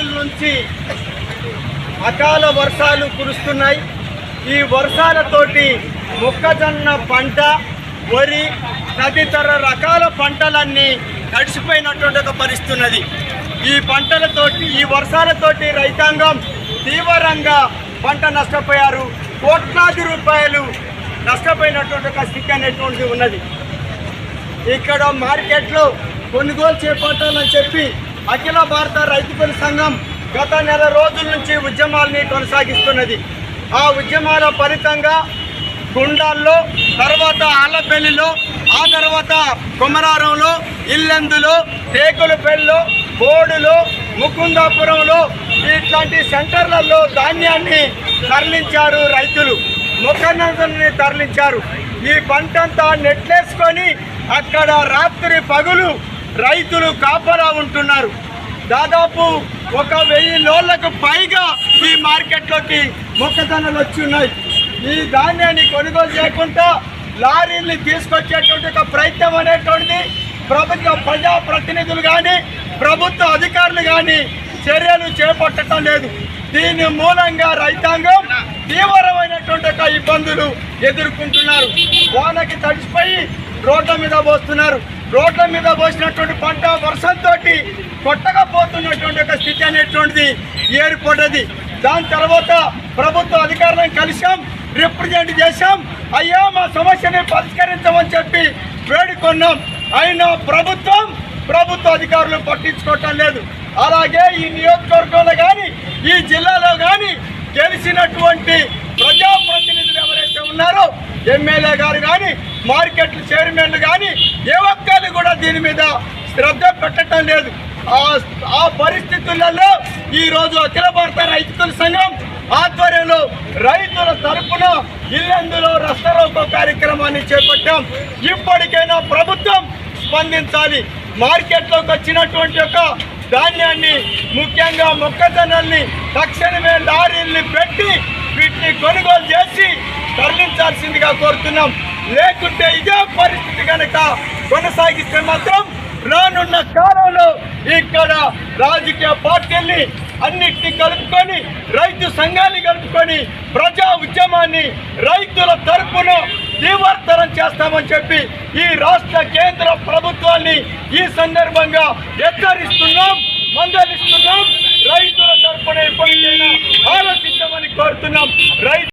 రోజుల నుంచి అకాల వర్షాలు కురుస్తున్నాయి. ఈ వర్షాలతోటి మొక్కజొన్న పంట, వరి తదితర రకాల పంటలన్నీ తడిసిపోయినటువంటి ఒక పరిస్థితున్నది. ఈ వర్షాలతోటి రైతాంగం తీవ్రంగా పంట నష్టపోయారు. కోట్లాది రూపాయలు నష్టపోయినటువంటి ఒక స్థితి అనేటువంటిది ఉన్నది. ఇక్కడ మార్కెట్లో కొనుగోలు చేపట్టాలని చెప్పి అఖిల భారత రైతు కూలీ సంఘం గత నెల రోజుల నుంచి ఉద్యమాల్ని కొనసాగిస్తున్నది. ఆ ఉద్యమాల ఫలితంగా గుండాల్లో, తర్వాత ఆలపల్లిలో, ఆ తర్వాత కొమరారంలో, ఇల్లెందులో, టేకులపల్లిలో, బోడులో, ముకుందాపురంలో ఇట్లాంటి సెంటర్లలో ధాన్యాన్ని తరలించారు. రైతులు మొక్కజొన్నని తరలించారు. ఈ పంటంతా నెట్లేసుకొని అక్కడ రాత్రి పగులు రైతులు కాపలా ఉంటున్నారు. దాదాపు 1000 లోళ్లకు పైగా ఈ మార్కెట్లోకి మొక్కజొన్నలు వచ్చి ఉన్నాయి. ఈ ధాన్యాన్ని కొనుగోలు చేయకుండా లారీల్ని తీసుకొచ్చేటువంటి ఒక ప్రయత్నం అనేటువంటిది ప్రజాప్రతినిధులు కానీ ప్రభుత్వ అధికారులు కానీ చర్యలు చేపట్టడం లేదు. దీని మూలంగా రైతాంగం తీవ్రమైనటువంటి ఒక ఇబ్బందులు ఎదుర్కొంటున్నారు. వానకి తడిసిపోయి రోడ్ల మీద పోస్తున్నారు. రోడ్ల మీద పోసినటువంటి పంట వర్షంతో కొట్టకపోతున్నటువంటి ఒక స్థితి అనేటువంటిది ఏర్పడ్డది. దాని తర్వాత ప్రభుత్వ అధికారులను కలిసాం, రిప్రజెంట్ చేశాం. అయ్యా మా సమస్యని పరిష్కరించమని చెప్పి వేడుకొన్నాం. అయినా ప్రభుత్వ అధికారులు పట్టించుకోవటం లేదు. అలాగే ఈ నియోజకవర్గంలో కానీ ఈ జిల్లాలో కానీ గెలిచినటువంటి ప్రజాప్రతినిధులు ఎవరైతే ఉన్నారో, ఎమ్మెల్యే గారు కానీ, మార్కెట్ చైర్మన్లు కానీ ఏ ఒక్కరు కూడా దీని మీద శ్రద్ధ పెట్టడం లేదు. ఆ పరిస్థితులలో ఈరోజు అఖిల భారత రైతు కూలీ సంఘం ఆధ్వర్యంలో రైతుల తరపున ఇల్లెందులో రస్తారోకో కార్యక్రమాన్ని చేపట్టాం. ఇప్పటికైనా ప్రభుత్వం స్పందించాలి. మార్కెట్లోకి వచ్చినటువంటి ఒక ధాన్యాన్ని, ముఖ్యంగా మొక్కజొన్నల్ని తక్షణమే లారీల్ని పెట్టి వీటిని కొనుగోలు చేసి తరలించాల్సిందిగా కోరుతున్నాం. లేకుంటే ఇదే పరిస్థితి కనుక కొనసాగిస్తే మాత్రం రానున్న కాలంలో ఇక్కడ రాజకీయ పార్టీల్ని అన్నిటినీ కలుపుకొని, రైతు సంఘాన్ని కలుపుకొని ప్రజా ఉద్యమాన్ని రైతుల తరపున తీవ్రతరం చేస్తామని చెప్పి ఈ రాష్ట్ర కేంద్ర ప్రభుత్వాన్ని ఈ సందర్భంగా హెచ్చరిస్తున్నాం, మందలిస్తున్నాం. రైతుల తరపున ఎప్పటికైనా ఆలోచించమని కోరుతున్నాం.